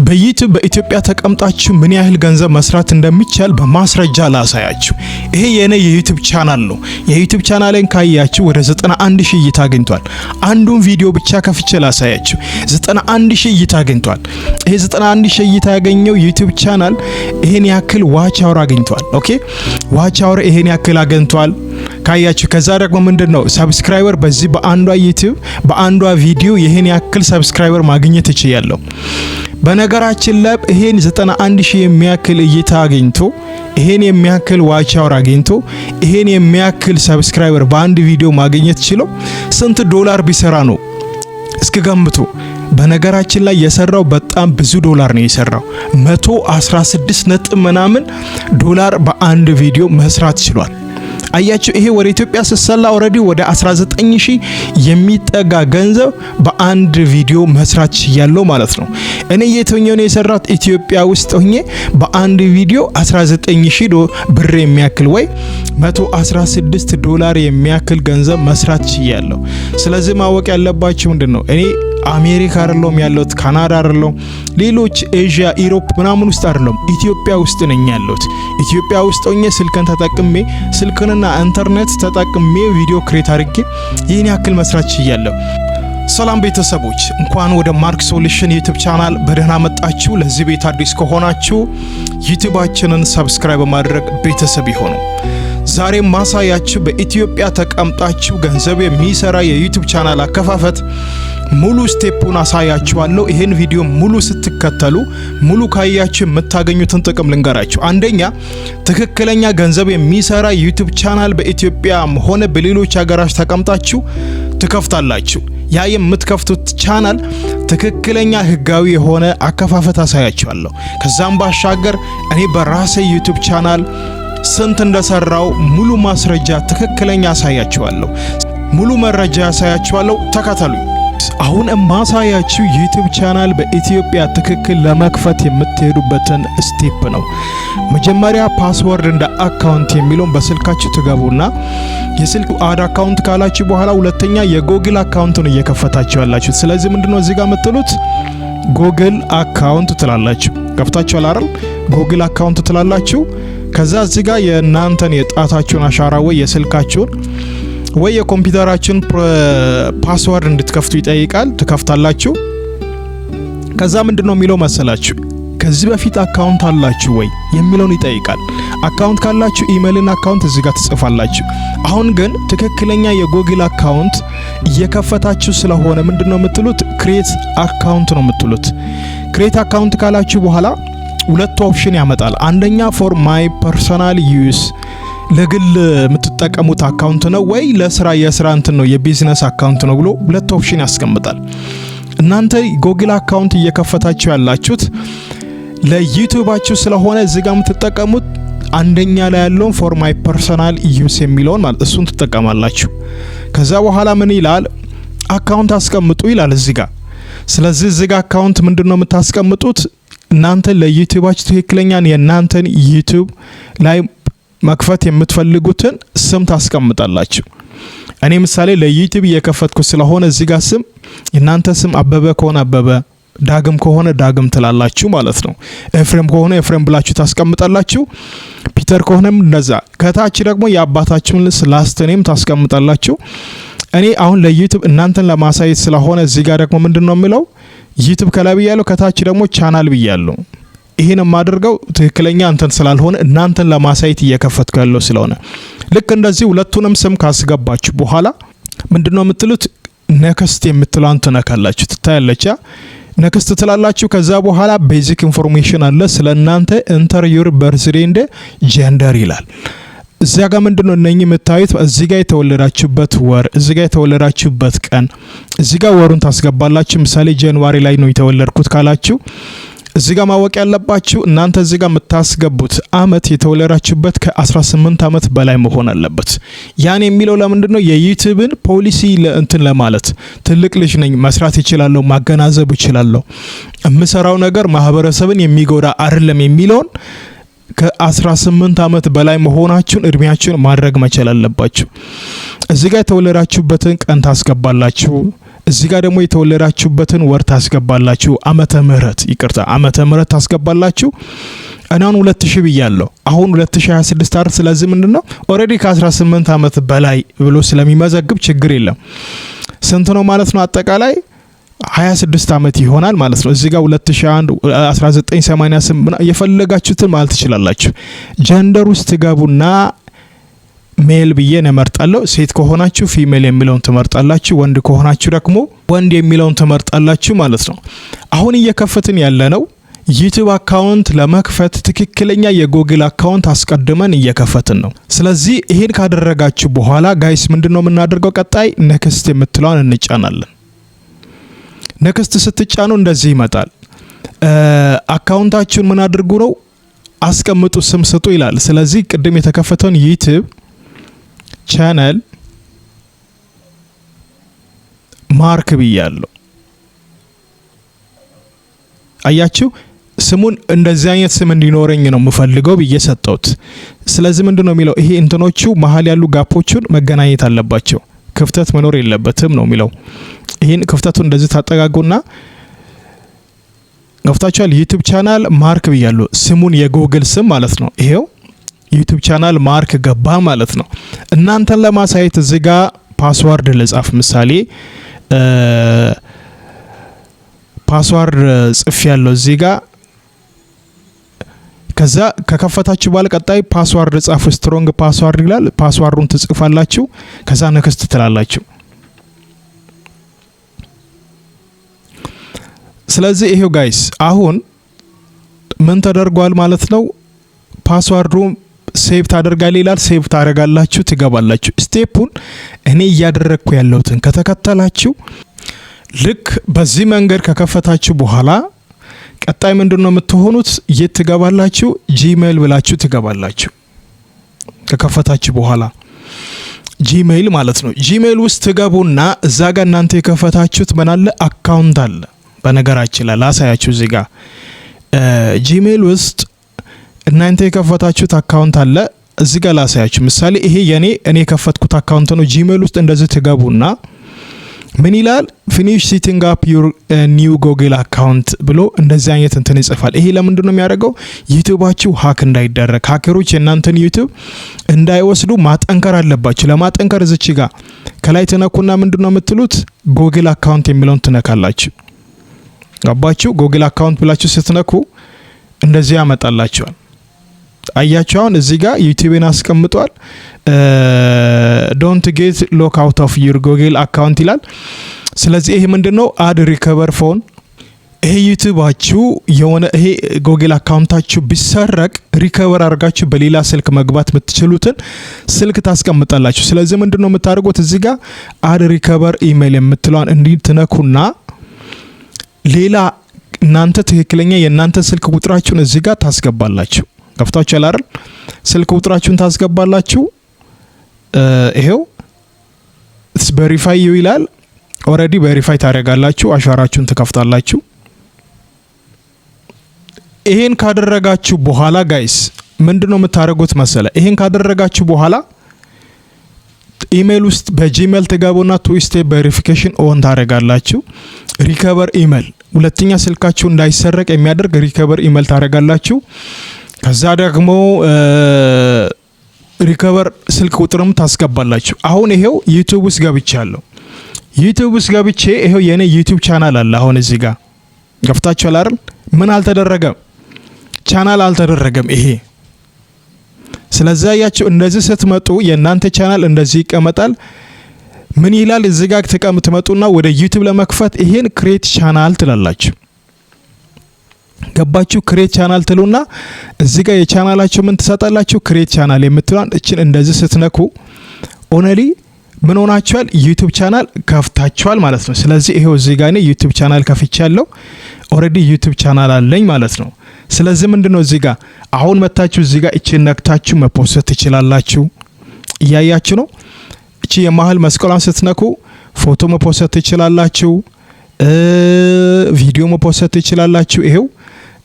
በዩቲዩብ በኢትዮጵያ ተቀምጣችሁ ምን ያህል ገንዘብ መስራት እንደሚቻል በማስረጃ ላሳያችሁ። ይሄ የኔ የዩቲዩብ ቻናል ነው። የዩቲዩብ ቻናሌን ካያችሁ ወደ 91,000 እይታ አግኝቷል። አንዱን ቪዲዮ ብቻ ከፍቼ ላሳያችሁ 91,000 እይታ አግኝቷል። ይሄ 91,000 እይታ ያገኘው ዩቲዩብ ቻናል ይሄን ያክል ዋች አወር አግኝቷል። ኦኬ ዋች አወር ይሄን ያክል አግኝቷል ካያችሁ። ከዛ ደግሞ ምንድነው ሰብስክራይበር በዚህ በአንዷ ዩቲዩብ በአንዷ ቪዲዮ ይሄን ያክል ሰብስክራይበር ማግኘት ይችላል። በነገራችን ላይ ይሄን 91,000 የሚያክል እይታ አግኝቶ ይሄን የሚያክል ዋች አወር አግኝቶ ይሄን የሚያክል ሰብስክራይበር በአንድ ቪዲዮ ማግኘት ችሎ ስንት ዶላር ቢሰራ ነው እስኪ ገምቱ። በነገራችን ላይ የሰራው በጣም ብዙ ዶላር ነው የሰራው 116 ነጥብ ምናምን ዶላር በአንድ ቪዲዮ መስራት ችሏል። አያችሁ ይሄ ወደ ኢትዮጵያ ሲሰላ ኦሬዲ ወደ 19,000 የሚጠጋ ገንዘብ በአንድ ቪዲዮ መስራት ያለው ማለት ነው። እኔ የትኛው ነው የሰራት ኢትዮጵያ ውስጥ ሆኜ በአንድ ቪዲዮ 19,000 ብር የሚያክል ወይ 116 ዶላር የሚያክል ገንዘብ መስራት ያለው። ስለዚህ ማወቅ ያለባችሁ ምንድነው እኔ አሜሪካ አይደለም ያለሁት፣ ካናዳ አይደለም፣ ሌሎች ኤዥያ ኢሮፕ ምናምን ውስጥ አይደለም፣ ኢትዮጵያ ውስጥ ነኝ ያለሁት። ኢትዮጵያ ውስጥ ሆኜ ስልክን ተጠቅሜ ስልክንና ኢንተርኔት ተጠቅሜ ቪዲዮ ክሬት አድርጌ ይህን ያክል መስራት ይችላል። ሰላም ቤተሰቦች እንኳን ወደ ማርክ ሶሉሽን ዩቲዩብ ቻናል በደህና መጣችሁ። ለዚህ ቤት አዲስ ከሆናችሁ ዩቲዩባችንን ሰብስክራይብ በማድረግ ቤተሰብ ይሁኑ። ዛሬ ማሳያችሁ በኢትዮጵያ ተቀምጣችሁ ገንዘብ የሚሰራ የዩቲዩብ ቻናል አከፋፈት ሙሉ ስቴፑን አሳያችኋለሁ። ይሄን ቪዲዮ ሙሉ ስትከተሉ ሙሉ ካያችሁ የምታገኙትን ጥቅም ልንገራችሁ። አንደኛ ትክክለኛ ገንዘብ የሚሰራ ዩቲዩብ ቻናል በኢትዮጵያም ሆነ በሌሎች ሀገራት ተቀምጣችሁ ትከፍታላችሁ። ያ የምትከፍቱት ቻናል ትክክለኛ ህጋዊ የሆነ አከፋፈት አሳያችኋለሁ። ከዛም ባሻገር እኔ በራሴ ዩቲዩብ ቻናል ስንት እንደሰራው ሙሉ ማስረጃ ትክክለኛ አሳያችኋለሁ። ሙሉ መረጃ አሳያችኋለሁ። ተከተሉኝ። አሁን ማሳያችሁ ዩቲዩብ ቻናል በኢትዮጵያ ትክክል ለመክፈት የምትሄዱበትን ስቴፕ ነው። መጀመሪያ ፓስወርድ እንደ አካውንት የሚለውን በስልካችሁ ትገቡና የስልክ አድ አካውንት ካላችሁ በኋላ ሁለተኛ የጎግል አካውንቱን እየከፈታችሁ ያላችሁ። ስለዚህ ምንድነው እዚህ ጋር የምትሉት ጎግል አካውንት ትላላችሁ። ከፍታችኋል አይደል? ጎግል አካውንት ትላላችሁ። ከዛ እዚህ ጋር የእናንተን የጣታችሁን አሻራ ወይ የስልካችሁን ወይ የኮምፒውተራችን ፓስወርድ እንድትከፍቱ ይጠይቃል። ትከፍታላችሁ። ከዛ ምንድነው የሚለው መሰላችሁ ከዚህ በፊት አካውንት አላችሁ ወይ የሚለውን ይጠይቃል። አካውንት ካላችሁ ኢሜይልን አካውንት እዚህ ጋር ትጽፋላችሁ። አሁን ግን ትክክለኛ የጎግል አካውንት እየከፈታችሁ ስለሆነ ምንድነው የምትሉት ክሬት አካውንት ነው የምትሉት። ክሬት አካውንት ካላችሁ በኋላ ሁለት ኦፕሽን ያመጣል። አንደኛ ፎር ማይ ፐርሰናል ዩዝ ለግል የምትጠቀሙት አካውንት ነው ወይ ለስራ የስራ እንትን ነው የቢዝነስ አካውንት ነው ብሎ ሁለት ኦፕሽን ያስቀምጣል። እናንተ ጎግል አካውንት እየከፈታችሁ ያላችሁት ለዩቲዩባችሁ ስለሆነ እዚህ ጋር የምትጠቀሙት አንደኛ ላይ ያለውን ፎር ማይ ፐርሰናል ዩዝ የሚለውን ማለት እሱን ትጠቀማላችሁ። ከዛ በኋላ ምን ይላል አካውንት አስቀምጡ ይላል እዚህ ጋር። ስለዚህ እዚህ ጋር አካውንት ምንድነው የምታስቀምጡት እናንተ ለዩቲዩባችሁ ትክክለኛን የእናንተን ዩቲዩብ ላይ መክፈት የምትፈልጉትን ስም ታስቀምጣላችሁ። እኔ ምሳሌ ለዩቲዩብ እየከፈትኩ ስለሆነ እዚህ ጋር ስም እናንተ ስም አበበ ከሆነ አበበ፣ ዳግም ከሆነ ዳግም ትላላችሁ ማለት ነው። ኤፍሬም ከሆነ ኤፍሬም ብላችሁ ታስቀምጣላችሁ። ፒተር ከሆነም እንደዛ። ከታች ደግሞ የአባታችሁን ላስት ኔም ታስቀምጣላችሁ። እኔ አሁን ለዩቲዩብ እናንተን ለማሳየት ስለሆነ እዚህ ጋር ደግሞ ምንድነው የሚለው ዩቲዩብ ከላይ ብያለሁ፣ ከታች ደግሞ ቻናል ብያለሁ። ይሄን ማድርገው ትክክለኛ እንትን ስላልሆነ እናንተን ለማሳየት እየከፈትኩ ያለው ስለሆነ ልክ እንደዚህ ሁለቱንም ስም ካስገባችሁ በኋላ ምንድነው የምትሉት ኔክስት የምትሏን ትነካላችሁ። ትታያለች ኔክስት ትላላችሁ። ከዛ በኋላ ቤዚክ ኢንፎርሜሽን አለ ስለናንተ ኢንተር ዩር በርዝዴይ ኤንድ ጀንደር ይላል። እዚያ ጋር ምንድነው እነኚህ የምታዩት እዚህ ጋር የተወለዳችሁበት ወር፣ እዚህ ጋር የተወለዳችሁበት ቀን፣ እዚህ ጋር ወሩን ታስገባላችሁ። ምሳሌ ጃንዋሪ ላይ ነው የተወለድኩት ካላችሁ እዚህ ጋር ማወቅ ያለባችሁ እናንተ እዚህ ጋር የምታስገቡት አመት የተወለዳችሁበት ከ18 አመት በላይ መሆን አለበት። ያን የሚለው ለምንድነው የዩቲዩብን ፖሊሲ ለእንትን ለማለት ትልቅ ልጅ ነኝ መስራት ይችላልው ማገናዘብ ይችላልው የምሰራው ነገር ማህበረሰብን የሚጎዳ አይደለም የሚለውን ከ18 አመት በላይ መሆናችሁን እድሜያችሁን ማድረግ መቻል አለባችሁ። እዚህ ጋር የተወለዳችሁበትን ቀን ታስገባላችሁ። እዚህ ጋር ደግሞ የተወለዳችሁበትን ወር ታስገባላችሁ። ዓመተ ምህረት ታስገባላችሁ። አሁን 2000 ብያለሁ። አሁን 2026 አይደል? ስለዚህ ምንድነው ኦሬዲ ከ18 ዓመት በላይ ብሎ ስለሚመዘግብ ችግር የለም። ስንት ነው ማለት ነው? አጠቃላይ 26 ዓመት ይሆናል ማለት ነው። እዚህ ጋር 2001 1988 የፈለጋችሁትን ማለት ትችላላችሁ። ጀንደር ውስጥ ትገቡና ሜል ብዬ እመርጣለሁ። ሴት ከሆናችሁ ፊሜል የሚለውን ትመርጣላችሁ። ወንድ ከሆናችሁ ደግሞ ወንድ የሚለውን ትመርጣላችሁ ማለት ነው። አሁን እየከፈትን ያለነው ዩቲዩብ አካውንት ለመክፈት ትክክለኛ የጎግል አካውንት አስቀድመን እየከፈትን ነው። ስለዚህ ይሄን ካደረጋችሁ በኋላ ጋይስ ምንድነው የምናደርገው? ቀጣይ ኔክስት የምትለውን እንጫናለን። ኔክስት ስትጫኑ እንደዚህ ይመጣል። አካውንታችሁን ምን አድርጉ ነው? አስቀምጡ፣ ስም ስጡ ይላል። ስለዚህ ቅድም የተከፈተውን ዩቲዩብ ቻናል ማርክ ብያለሁ። አያችሁ ስሙን እንደዚህ አይነት ስም እንዲኖረኝ ነው የምፈልገው ብዬ ሰጠሁት። ስለዚህ ምንድነው የሚለው? ይሄ እንትኖቹ መሀል ያሉ ጋፖቹን መገናኘት አለባቸው፣ ክፍተት መኖር የለበትም ነው የሚለው። ይሄን ክፍተቱን እንደዚህ ታጠጋጉና ገፍታችኋል። ዩቲዩብ ቻናል ማርክ ብያለሁ፣ ስሙን የጎግል ስም ማለት ነው። ይሄው ዩቲዩብ ቻናል ማርክ ገባ ማለት ነው። እናንተን ለማሳየት እዚህ ጋር ፓስወርድ ልጻፍ። ምሳሌ ፓስወርድ ጽፍ ያለው እዚህ ጋር። ከዛ ከከፈታችሁ በኋላ ቀጣይ ፓስወርድ ጻፉ። ስትሮንግ ፓስወርድ ይላል። ፓስወርዱን ትጽፋላችሁ። ከዛ ኔክስት ትላላችሁ። ስለዚህ ይሄው ጋይስ አሁን ምን ተደርጓል ማለት ነው? ፓስወርዱ ሴቭ ታደርጋለህ ይላል። ሴቭ ታደርጋላችሁ፣ ትገባላችሁ። ስቴፑን እኔ እያደረግኩ ያለሁትን ከተከተላችሁ ልክ በዚህ መንገድ ከከፈታችሁ በኋላ ቀጣይ ምንድነው የምትሆኑት? የት ትገባላችሁ? ጂሜል ብላችሁ ትገባላችሁ። ከከፈታችሁ በኋላ ጂሜል ማለት ነው። ጂሜል ውስጥ ትገቡና እዛ ጋር እናንተ የከፈታችሁት ምን አለ? አካውንት አለ። በነገራችን ላይ ላሳያችሁ። እዚህ ጋር ጂሜል ውስጥ እናንተ የከፈታችሁት አካውንት አለ። እዚህ ጋር ላሳያችሁ። ምሳሌ ይሄ እኔ የከፈትኩት አካውንት ነው። ጂሜል ውስጥ እንደዚህ ትገቡና ምን ይላል? ፊኒሽ ሴቲንግ አፕ ዩር ኒው ጎግል አካውንት ብሎ እንደዚህ አይነት እንትን ይጽፋል። ይሄ ለምንድን ነው የሚያደርገው? ዩቲዩባችሁ ሀክ እንዳይደረግ፣ ሀከሮች የእናንተን ዩቲዩብ እንዳይወስዱ ማጠንከር አለባችሁ። ለማጠንከር እዚች ጋር ከላይ ትነኩና ምንድነው የምትሉት? ጎግል አካውንት የሚለውን ትነካላችሁ። ገባችሁ? ጎግል አካውንት ብላችሁ ስትነኩ እንደዚህ ያመጣላችኋል። አያችሁ አሁን እዚህ ጋር ዩቲዩብን አስቀምጧል። ዶንት ጌት ሎክ አውት ኦፍ ዩር ጎግል አካውንት ይላል። ስለዚህ ይሄ ምንድነው? አድ ሪከቨር ፎን። ይሄ ዩቲዩባችሁ ይሄ ጎግል አካውንታችሁ ቢሰረቅ ሪከቨር አድርጋችሁ በሌላ ስልክ መግባት የምትችሉትን ስልክ ታስቀምጣላችሁ። ስለዚህ ምንድነው የምታደርጉት? እዚህ ጋር አድ ሪከቨር ኢሜል የምትለዋን እንዲህ ትነኩና ሌላ እናንተ ትክክለኛ የእናንተ ስልክ ቁጥራችሁን እዚህ ጋር ታስገባላችሁ። ከፍታችሁ አይደል? ስልክ ቁጥራችሁን ታስገባላችሁ። ይሄው ቬሪፋይ ዩ ይላል። ኦሬዲ ቬሪፋይ ታደርጋላችሁ። አሻራችሁን ትከፍታላችሁ። ይሄን ካደረጋችሁ በኋላ ጋይስ ምንድነው የምታደርጉት መሰለ? ይሄን ካደረጋችሁ በኋላ ኢሜል ውስጥ በጂሜል ትገቡና ቱ ስቴፕ ቬሪፊኬሽን ኦን ታደርጋላችሁ። ሪከቨር ኢሜል፣ ሁለተኛ ስልካችሁ እንዳይሰረቅ የሚያደርግ ሪከቨር ኢሜል ታደርጋላችሁ። ከዛ ደግሞ ሪከቨር ስልክ ቁጥርም ታስገባላችሁ። አሁን ይሄው ዩቲዩብ ውስጥ ገብቻለሁ። ዩቲዩብ ውስጥ ገብቼ ይሄው የኔ ዩቲዩብ ቻናል አለ። አሁን እዚህ ጋር ገፍታችኋል አይደል? ምን አልተደረገም? ቻናል አልተደረገም ይሄ። ስለዚህ ያያችሁ እንደዚህ ስትመጡ የእናንተ ቻናል እንደዚህ ይቀመጣል። ምን ይላል? እዚህ ጋር ትመጡና ወደ ዩቲዩብ ለመክፈት ይሄን ክሬት ቻናል ትላላችሁ። ገባችሁ? ክሬት ቻናል ትሉና እዚህ ጋር የቻናላችሁ ምን ትሰጣላችሁ? ክሬት ቻናል የምትሏን እችን እንደዚህ ስትነኩ ኦንሊ ምን ሆናችኋል? ዩቲዩብ ቻናል ከፍታችኋል ማለት ነው። ስለዚህ ይሄው እዚህ ጋር እኔ ዩቲዩብ ቻናል ከፍቻለሁ። ኦሬዲ ዩቲዩብ ቻናል አለኝ ማለት ነው። ስለዚህ ምንድነው እዚህ ጋር አሁን መታችሁ እዚህ ጋር እቺን ነክታችሁ መፖስት ትችላላችሁ። እያያችሁ ነው። እቺ የመሃል መስቀሏን ስትነኩ ፎቶ መፖስት ትችላላችሁ፣ ቪዲዮ መፖስት ትችላላችሁ። ይሄው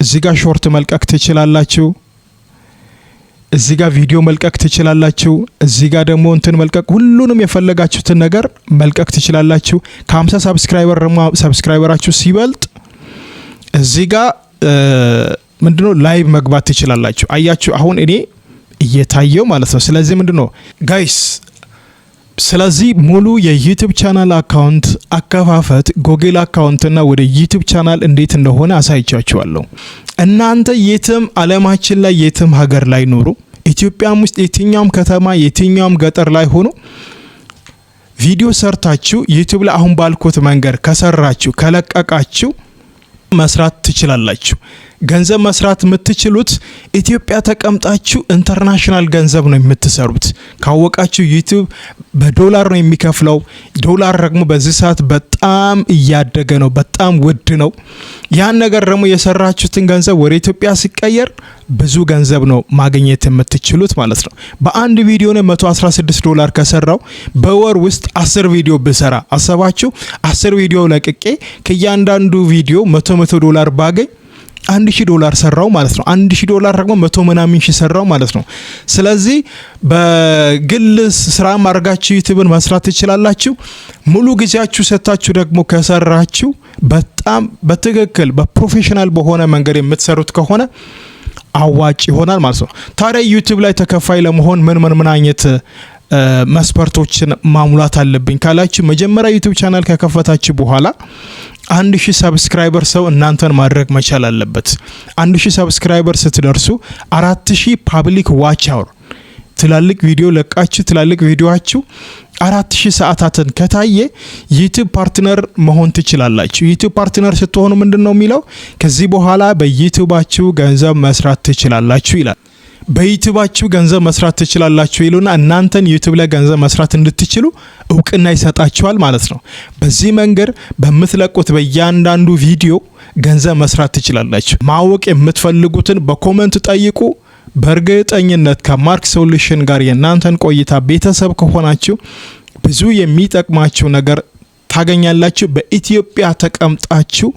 እዚህ ጋር ሾርት መልቀቅ ትችላላችሁ። እዚህ ጋር ቪዲዮ መልቀቅ ትችላላችሁ። እዚህ ጋር ደግሞ እንትን መልቀቅ ሁሉንም የፈለጋችሁትን ነገር መልቀቅ ትችላላችሁ። ከ50 ሰብስክራይበራችሁ ሲበልጥ እዚህ ጋር ምንድነው ላይቭ መግባት ትችላላችሁ። አያችሁ አሁን እኔ እየታየው ማለት ነው። ስለዚህ ምንድነው ጋይስ ስለዚህ ሙሉ የዩቲዩብ ቻናል አካውንት አከፋፈት ጎግል አካውንትና ወደ ዩቲዩብ ቻናል እንዴት እንደሆነ አሳይቻችኋለሁ። እናንተ የትም ዓለማችን ላይ የትም ሀገር ላይ ኑሩ፣ ኢትዮጵያም ውስጥ የትኛውም ከተማ የትኛውም ገጠር ላይ ሆኖ ቪዲዮ ሰርታችሁ ዩቲዩብ ላይ አሁን ባልኩት መንገድ ከሰራችሁ ከለቀቃችሁ መስራት ትችላላችሁ። ገንዘብ መስራት የምትችሉት ኢትዮጵያ ተቀምጣችሁ ኢንተርናሽናል ገንዘብ ነው የምትሰሩት። ካወቃችሁ ዩቲዩብ በዶላር ነው የሚከፍለው። ዶላር ደግሞ በዚህ ሰዓት በጣም እያደገ ነው፣ በጣም ውድ ነው። ያን ነገር ደግሞ የሰራችሁትን ገንዘብ ወደ ኢትዮጵያ ሲቀየር ብዙ ገንዘብ ነው ማግኘት የምትችሉት ማለት ነው። በአንድ ቪዲዮ ነው $116 ከሰራው በወር ውስጥ 10 ቪዲዮ ብሰራ አሰባችሁ 10 ቪዲዮ ለቅቄ ከእያንዳንዱ ቪዲዮ $100 ባገኝ $1000 ሰራው ማለት ነው። $1000 ደግሞ 100 ምናምን ሺህ ሰራው ማለት ነው። ስለዚህ በግል ስራ ማርጋችሁ ዩቲዩብን መስራት ትችላላችሁ። ሙሉ ጊዜያችሁ ሰጣችሁ ደግሞ ከሰራችሁ በጣም በትክክል በፕሮፌሽናል በሆነ መንገድ የምትሰሩት ከሆነ አዋጭ ይሆናል ማለት ነው። ታዲያ ዩቲዩብ ላይ ተከፋይ ለመሆን ምን አይነት መስፈርቶችን ማሙላት አለብኝ ካላችሁ መጀመሪያ ዩቲዩብ ቻናል ከከፈታችሁ በኋላ 1000 ሰብስክራይበር ሰው እናንተን ማድረግ መቻል አለበት። 1000 ሰብስክራይበር ስትደርሱ 4000 ፐብሊክ ዋች አወር ትላልቅ ቪዲዮ ለቃችሁ ትላልቅ ቪዲዮአችሁ 4000 ሰዓታትን ከታየ ዩቲዩብ ፓርትነር መሆን ትችላላችሁ። ዩቲዩብ ፓርትነር ስትሆኑ ምንድነው የሚለው ከዚህ በኋላ በዩቲዩባችሁ ገንዘብ መስራት ትችላላችሁ ይላል። በዩቲዩባችሁ ገንዘብ መስራት ትችላላችሁ ይሉና እናንተን ዩቲዩብ ላይ ገንዘብ መስራት እንድትችሉ እውቅና ይሰጣችኋል ማለት ነው። በዚህ መንገድ በምትለቁት በእያንዳንዱ ቪዲዮ ገንዘብ መስራት ትችላላችሁ። ማወቅ የምትፈልጉትን በኮሜንት ጠይቁ። በእርግጠኝነት ከማርክ ሶሉሽን ጋር የናንተን ቆይታ ቤተሰብ ከሆናችሁ ብዙ የሚጠቅማችሁ ነገር ታገኛላችሁ። በኢትዮጵያ ተቀምጣችሁ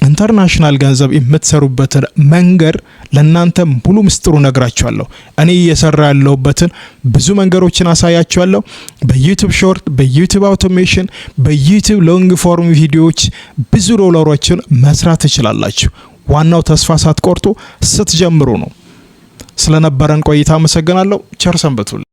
ኢንተርናሽናል ገንዘብ የምትሰሩበትን መንገድ ለናንተ ሙሉ ምስጥሩ ነግራችኋለሁ። እኔ እየሰራ ያለሁበትን ብዙ መንገዶችን አሳያችኋለሁ። በዩቲዩብ ሾርት፣ በዩቲዩብ አውቶሜሽን፣ በዩቲዩብ ሎንግ ፎርም ቪዲዮዎች ብዙ ዶላሮችን መስራት ትችላላችሁ። ዋናው ተስፋ ሳትቆርጡ ስትጀምሩ ነው። ስለነበረን ቆይታ አመሰግናለሁ። ቸር ሰንብቱ።